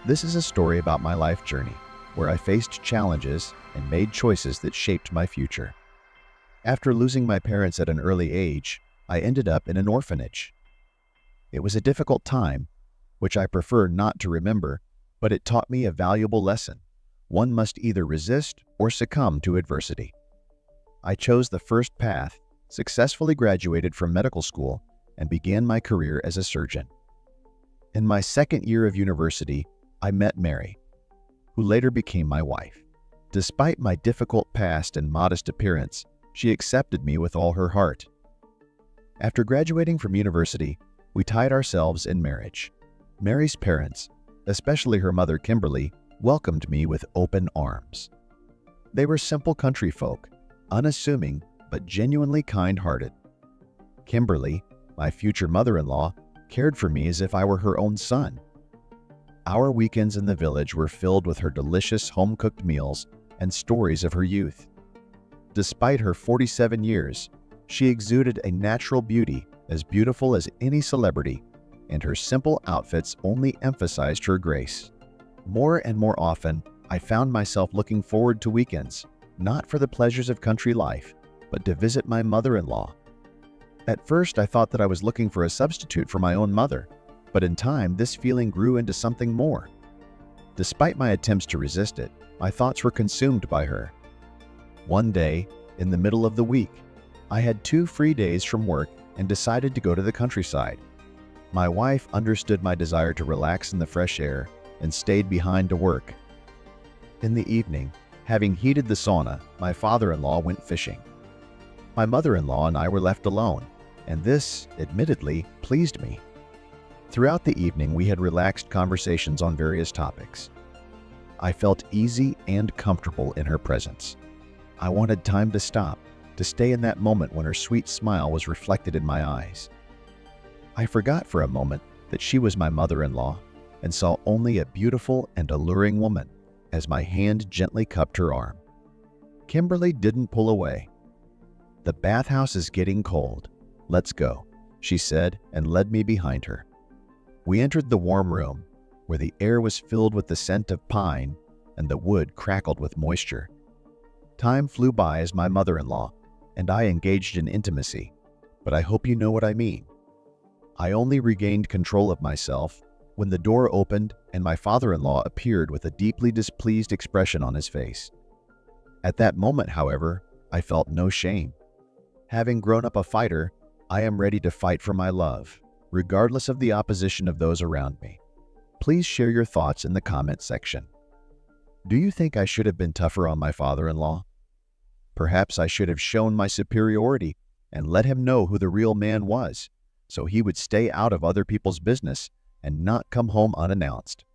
This is a story about my life journey, where I faced challenges and made choices that shaped my future. After losing my parents at an early age, I ended up in an orphanage. It was a difficult time, which I prefer not to remember, but it taught me a valuable lesson. One must either resist or succumb to adversity. I chose the first path, successfully graduated from medical school, and began my career as a surgeon. In my second year of university, I met Mary, who later became my wife. Despite my difficult past and modest appearance, she accepted me with all her heart. After graduating from university, we tied ourselves in marriage. Mary's parents, especially her mother Kimberly, welcomed me with open arms. They were simple country folk, unassuming but genuinely kind-hearted. Kimberly, my future mother-in-law, cared for me as if I were her own son. Our weekends in the village were filled with her delicious home-cooked meals and stories of her youth. Despite her 47 years, she exuded a natural beauty as beautiful as any celebrity, and her simple outfits only emphasized her grace. More and more often, I found myself looking forward to weekends, not for the pleasures of country life, but to visit my mother-in-law. At first, I thought that I was looking for a substitute for my own mother, but in time, this feeling grew into something more. Despite my attempts to resist it, my thoughts were consumed by her. One day, in the middle of the week, I had 2 free days from work and decided to go to the countryside. My wife understood my desire to relax in the fresh air and stayed behind to work. In the evening, having heated the sauna, my father-in-law went fishing. My mother-in-law and I were left alone, and this, admittedly, pleased me. Throughout the evening, we had relaxed conversations on various topics. I felt easy and comfortable in her presence. I wanted time to stop, to stay in that moment when her sweet smile was reflected in my eyes. I forgot for a moment that she was my mother-in-law and saw only a beautiful and alluring woman as my hand gently cupped her arm. Kimberly didn't pull away. "The bathhouse is getting cold. Let's go," she said and led me behind her. We entered the warm room, where the air was filled with the scent of pine and the wood crackled with moisture. Time flew by as my mother-in-law and I engaged in intimacy, but I hope you know what I mean. I only regained control of myself when the door opened and my father-in-law appeared with a deeply displeased expression on his face. At that moment, however, I felt no shame. Having grown up a fighter, I am ready to fight for my love, regardless of the opposition of those around me. Please share your thoughts in the comment section. Do you think I should have been tougher on my father-in-law? Perhaps I should have shown my superiority and let him know who the real man was, so he would stay out of other people's business and not come home unannounced.